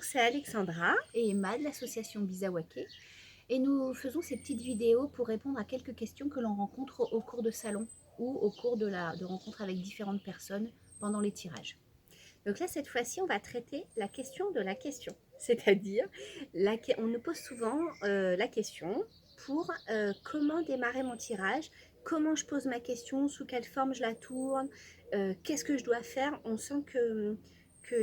Bonjour, c'est Alexandra. Et Emma de l'association Bizawake. Et nous faisons ces petites vidéos pour répondre à quelques questions que l'on rencontre au cours de salon ou au cours de rencontres avec différentes personnes pendant les tirages. Donc là, cette fois-ci, on va traiter la question de la question. C'est-à-dire, on nous pose souvent la question pour comment démarrer mon tirage, comment je pose ma question, sous quelle forme je la tourne, qu'est-ce que je dois faire. On sent que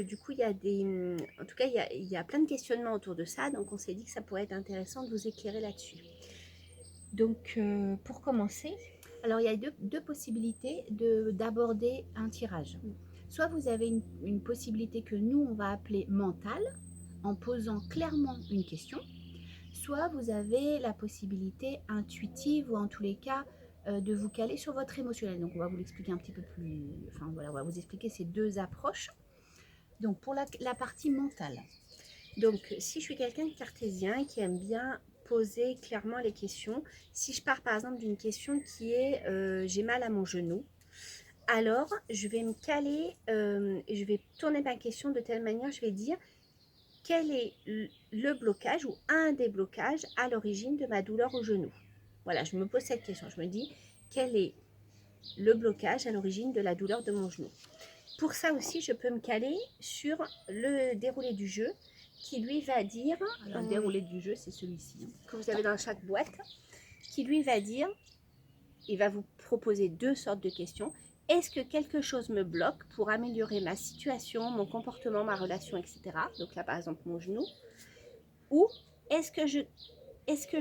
du coup, il y a en tout cas, il y a plein de questionnements autour de ça. Donc, on s'est dit que ça pourrait être intéressant de vous éclairer là-dessus. Donc, pour commencer, alors il y a deux possibilités d'aborder un tirage. Soit vous avez une possibilité que nous, on va appeler mentale, en posant clairement une question. Soit vous avez la possibilité intuitive, ou en tous les cas, de vous caler sur votre émotionnel. Donc on va vous l'expliquer un petit peu plus... Enfin voilà, on va vous expliquer ces deux approches. Donc pour la partie mentale. Donc, si je suis quelqu'un de cartésien qui aime bien poser clairement les questions, si je pars par exemple d'une question qui est j'ai mal à mon genou, alors je vais me caler, je vais tourner ma question de telle manière, je vais dire quel est le blocage ou un des blocages à l'origine de ma douleur au genou. Voilà, je me pose cette question, je me dis quel est le blocage à l'origine de la douleur de mon genou. Pour ça aussi, je peux me caler sur le déroulé du jeu qui lui va dire... Alors le déroulé du jeu, c'est celui-ci. Que vous avez dans chaque boîte, qui lui va dire, il va vous proposer deux sortes de questions. Est-ce que quelque chose me bloque pour améliorer ma situation, mon comportement, ma relation, etc. Donc là, par exemple, mon genou. Ou est-ce que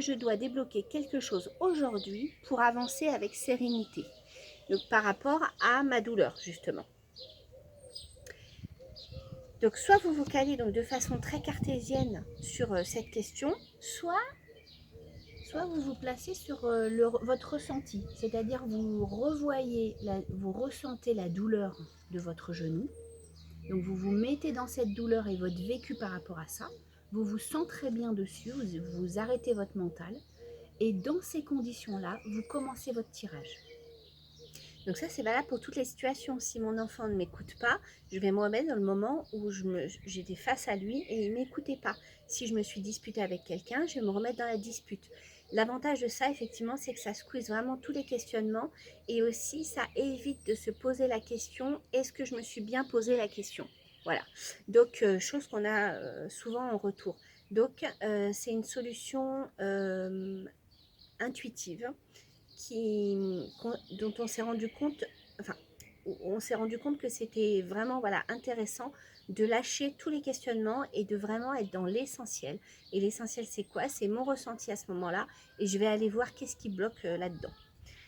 je dois débloquer quelque chose aujourd'hui pour avancer avec sérénité? Donc par rapport à ma douleur, justement. Donc soit vous vous calez donc de façon très cartésienne sur cette question, soit vous vous placez sur votre ressenti, c'est-à-dire vous vous ressentez la douleur de votre genou, donc vous vous mettez dans cette douleur et votre vécu par rapport à ça, vous vous centrez bien dessus, vous arrêtez votre mental, et dans ces conditions-là, vous commencez votre tirage. Donc ça, c'est valable pour toutes les situations. Si mon enfant ne m'écoute pas, je vais me remettre dans le moment où j'étais face à lui et il ne m'écoutait pas. Si je me suis disputée avec quelqu'un, je vais me remettre dans la dispute. L'avantage de ça, effectivement, c'est que ça squeeze vraiment tous les questionnements et aussi, ça évite de se poser la question, est-ce que je me suis bien posé la question? Voilà. Donc, chose qu'on a souvent en retour. Donc, c'est une solution intuitive dont on s'est rendu compte, enfin, on s'est rendu compte que c'était vraiment voilà, intéressant de lâcher tous les questionnements et de vraiment être dans l'essentiel. Et l'essentiel, c'est quoi? C'est mon ressenti à ce moment-là et je vais aller voir qu'est-ce qui bloque là-dedans.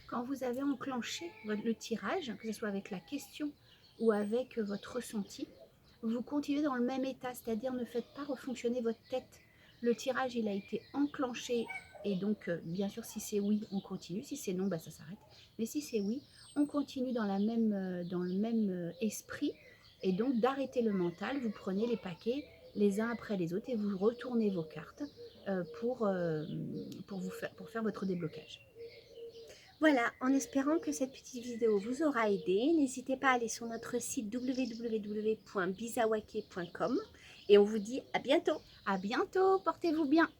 Quand vous avez enclenché le tirage, que ce soit avec la question ou avec votre ressenti, vous continuez dans le même état, c'est-à-dire ne faites pas refonctionner votre tête. Le tirage, il a été enclenché et donc, bien sûr, si c'est oui, on continue. Si c'est non, bah, ça s'arrête. Mais si c'est oui, on continue dans le même esprit. Et donc, d'arrêter le mental, vous prenez les paquets les uns après les autres et vous retournez vos cartes pour faire votre déblocage. Voilà, en espérant que cette petite vidéo vous aura aidé, n'hésitez pas à aller sur notre site www.bizawake.com et on vous dit à bientôt. À bientôt, portez-vous bien.